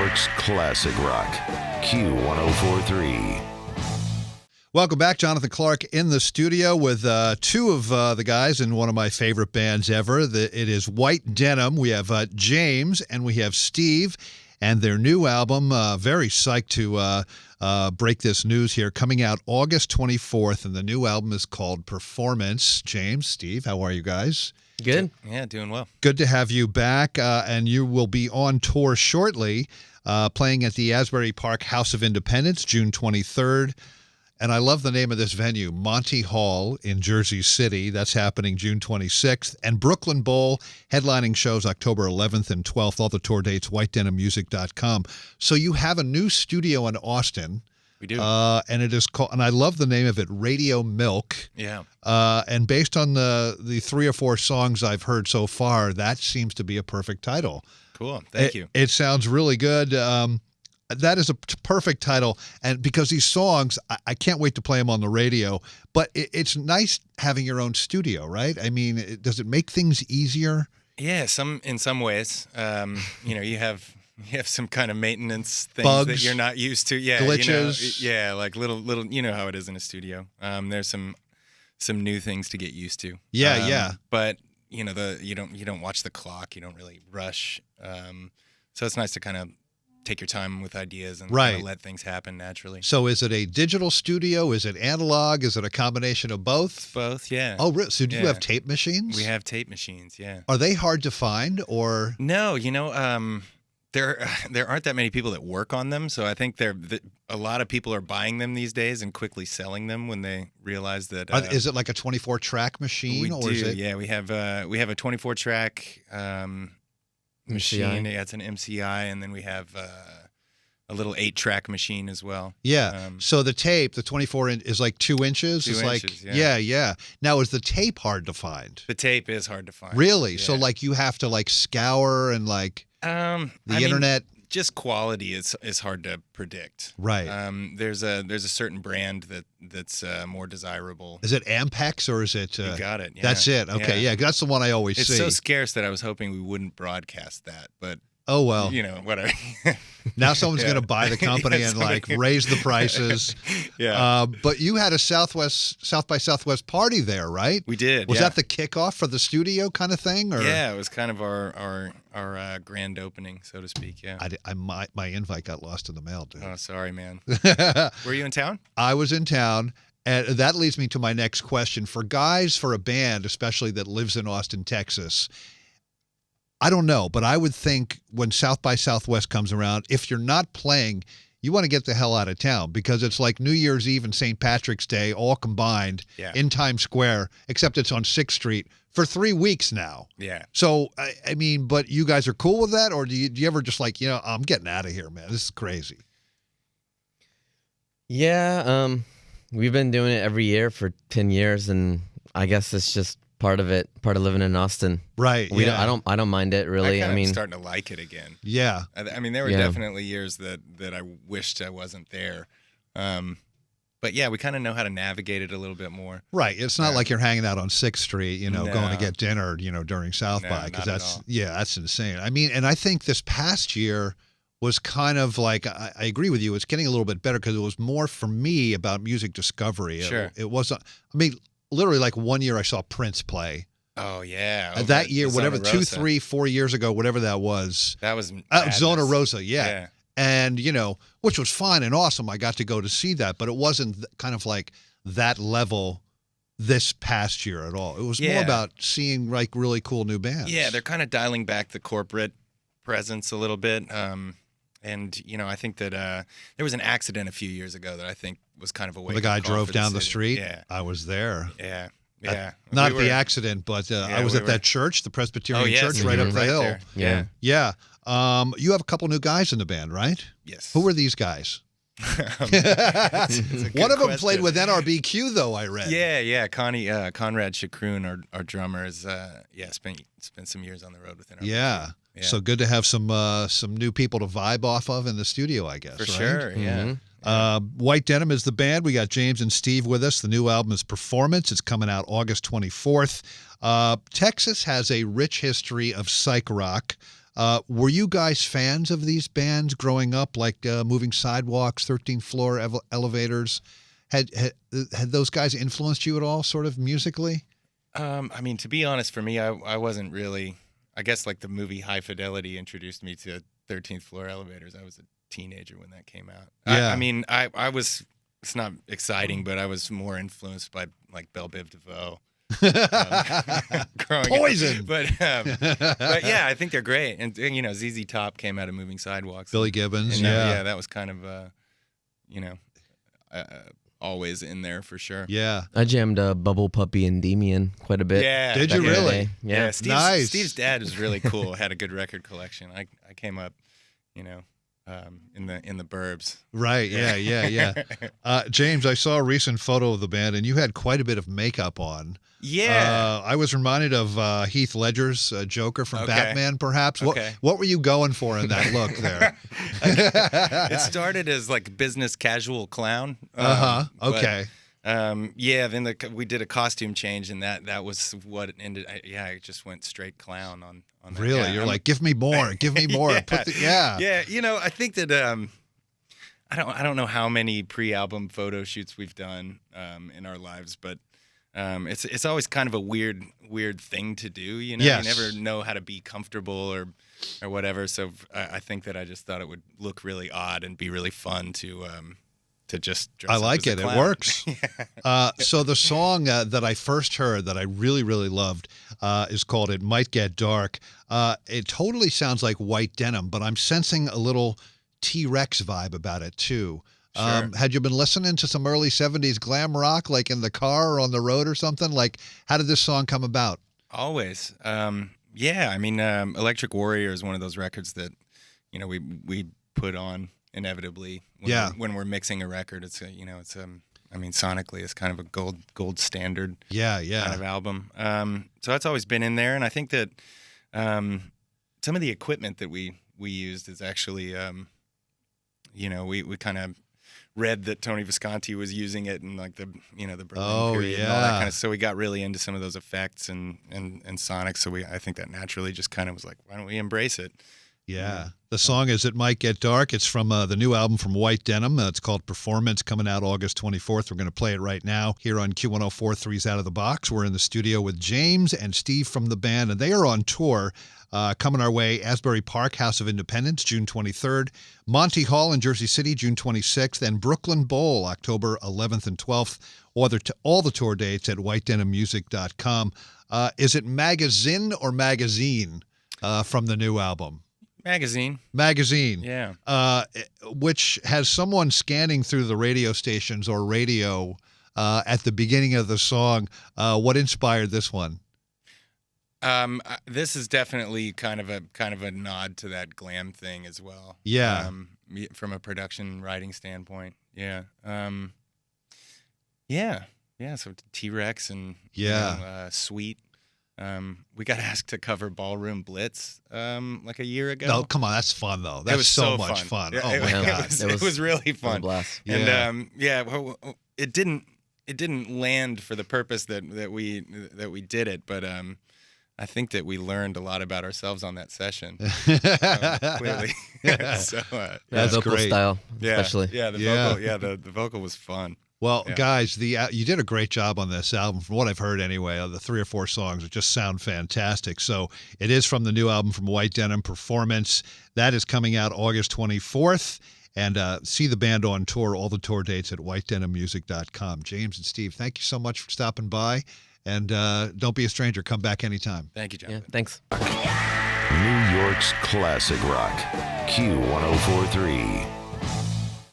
York's classic rock. Q1043. Welcome back. Jonathan Clark in the studio with two of the guys in one of my favorite bands ever. It is White Denim. We have James and we have Steve and their new album. Very psyched to break this news here. Coming out August 24th, and the new album is called Performance. James, Steve, how are you guys? Good. Yeah, doing well. Good to have you back, and you will be on tour shortly, playing at the Asbury Park House of Independence, June 23rd. And I love the name of this venue, Monty Hall in Jersey City. That's happening June 26th. And Brooklyn Bowl, headlining shows October 11th and 12th. All the tour dates, whitedenimmusic.com. So you have a new studio in Austin. We do. And it is called, and I love the name of it, Radio Milk. Yeah. And based on the 3 or 4 songs I've heard so far, that seems to be a perfect title. Cool. Thank you. It sounds really good. That is a perfect title, and because these songs, I can't wait to play them on the radio, but it's nice having your own studio, right? I mean, does it make things easier? Yeah, in some ways. You have some kind of maintenance things Bugs, that you're not used to. Yeah, glitches. Like little. You know how it is in a studio. There's some new things to get used to. Yeah. But you don't watch the clock. You don't really rush. So it's nice to kind of take your time with ideas and kind of let things happen naturally. So is it a digital studio? Is it analog? Is it a combination of both? Both, yeah. Oh, really? So do you have tape machines? We have tape machines, yeah. Are they hard to find, or? No, there aren't that many people that work on them, so I think a lot of people are buying them these days and quickly selling them when they realize that. Is it like a 24-track machine? Is it? Yeah, we have a 24-track machine. Yeah, it's an MCI, and then we have a little 8-track machine as well. Yeah. So the tape, the 24-inch, is like 2 inches. 2 it's inches, like yeah. Now, is the tape hard to find? The tape is hard to find. Really? Yeah. So like you have to like scour and like internet. Just quality is hard to predict. Right. There's a certain brand that's more desirable. Is it Ampex or is it? You got it. Yeah. That's it. Okay. Yeah. That's the one I always see. It's so scarce that I was hoping we wouldn't broadcast that, but. Oh, well. Whatever. Now someone's going to buy the company and like raise the prices. Yeah. But you had a South by Southwest party there, right? We did. Was that the kickoff for the studio kind of thing? Or? Yeah, it was kind of our grand opening, so to speak. Yeah. My invite got lost in the mail, dude. Oh, sorry, man. Were you in town? I was in town. And that leads me to my next question. For a band, especially that lives in Austin, Texas, I don't know, but I would think when South by Southwest comes around, if you're not playing, you want to get the hell out of town because it's like New Year's Eve and St. Patrick's Day all combined in Times Square, except it's on 6th Street for 3 weeks now. Yeah. So, I mean, but you guys are cool with that? Or do you ever just like, I'm getting out of here, man. This is crazy. Yeah, we've been doing it every year for 10 years, and I guess it's just part of living in Austin. Right. I don't mind it really. I'm starting to like it again. Yeah. I mean, there were definitely years that I wished I wasn't there. But yeah, we kind of know how to navigate it a little bit more. Right. It's not like you're hanging out on 6th Street, going to get dinner, during South by, because that's insane. I mean, and I think this past year was kind of like, I agree with you. It's getting a little bit better because it was more for me about music discovery. Sure. It wasn't, literally like 1 year I saw Prince play. Oh, yeah. That year, whatever, 2, 3, 4 years ago, whatever that was. That was Zona Rosa, yeah. And, which was fine and awesome. I got to go to see that, but it wasn't kind of like that level this past year at all. It was more about seeing like really cool new bands. Yeah, they're kind of dialing back the corporate presence a little bit. And, I think that there was an accident a few years ago that I think was kind of a wake-up The guy call drove for down the city. street. Yeah. I was there. Yeah. Not the accident, but I was at that church, the Presbyterian church right up the hill. There. Yeah. Yeah. You have a couple new guys in the band, right? Yes. Who are these guys? One of them played with NRBQ, though, I read. Yeah. Conrad Chakroon, our drummer, is spent some years on the road with NRBQ. Yeah. So good to have some new people to vibe off of in the studio, I guess. For right? sure, yeah. White Denim is the band. We got James and Steve with us. The new album is Performance. It's coming out August 24th. Texas has a rich history of psych rock. Were you guys fans of these bands growing up, like Moving Sidewalks, 13th Floor Elevators? Had those guys influenced you at all, sort of musically? I mean, to be honest, for me, I wasn't really. I guess like the movie High Fidelity introduced me to 13th Floor Elevators. I was a teenager when that came out. Yeah. I mean, I was. It's not exciting, but I was more influenced by like Belle Biv DeVoe. Growing Poison. up. But yeah, I think they're great. And ZZ Top came out of Moving Sidewalks. Billy Gibbons. And, Yeah. yeah, that was kind of always in there for sure. Yeah. I jammed Bubble Puppy and Demian quite a bit. Yeah. Did you back in the really? day. Yeah. Nice. Steve's dad was really cool. Had a good record collection. I came up, in the burbs. Right. Yeah. James, I saw a recent photo of the band, and you had quite a bit of makeup on. Yeah. I was reminded of Heath Ledger's Joker from Okay. Batman, perhaps. Okay. What were you going for in that look there? It started as like business casual clown. Okay. Then we did a costume change, and that was what it ended. I just went straight clown on that. Really? Yeah, You're like, give me more. Give me more. Yeah. I think that I don't know how many pre-album photo shoots we've done in our lives, but it's always kind of a weird thing to do. Yes. You never know how to be comfortable or whatever. So I think that I just thought it would look really odd and be really fun to just dress I up like as a it. It clown. works. So the song that I first heard that I really, really loved is called It Might Get Dark. It totally sounds like White Denim, but I'm sensing a little T-Rex vibe about it too. Sure. Had you been listening to some early 70s glam rock, like in the car or on the road or something? Like, how did this song come about? Always. Electric Warrior is one of those records that, we put on inevitably when we're mixing a record. It's sonically it's kind of a gold standard kind of album. So that's always been in there, and I think that some of the equipment that we used is actually we kind of read that Tony Visconti was using it in like the Berlin period and all that kind of, so we got really into some of those effects and sonics. So I think that naturally just kind of was like, why don't we embrace it? Yeah. The song is It Might Get Dark. It's from the new album from White Denim. It's called Performance, coming out August 24th. We're going to play it right now here on Q1043's Out of the Box. We're in the studio with James and Steve from the band, and they are on tour. Coming our way, Asbury Park, House of Independence, June 23rd. Monty Hall in Jersey City, June 26th. And Brooklyn Bowl, October 11th and 12th. All the tour dates at whitedenimusic.com. Is it magazine or magazine from the new album? Magazine. Yeah. Which has someone scanning through the radio stations or radio at the beginning of the song. What inspired this one? This is definitely kind of a nod to that glam thing as well. Yeah. From a production writing standpoint. Yeah. So T-Rex and Sweet. We got asked to cover Ballroom Blitz like a year ago. No, come on, that's fun though. That's it was so much fun. Yeah, oh my god, it was really fun. It was a blast. Yeah. And it didn't land for the purpose that we did it, but I think that we learned a lot about ourselves on that session. Clearly, That's vocal great. style, especially. The vocal was fun. Well, guys, you did a great job on this album. From what I've heard, anyway, the 3 or 4 songs just sound fantastic. So it is from the new album from White Denim, Performance. That is coming out August 24th. And see the band on tour. All the tour dates at whitedenimusic.com. James and Steve, thank you so much for stopping by. And don't be a stranger. Come back anytime. Thank you, Jonathan. Yeah, thanks. New York's classic rock, Q1043.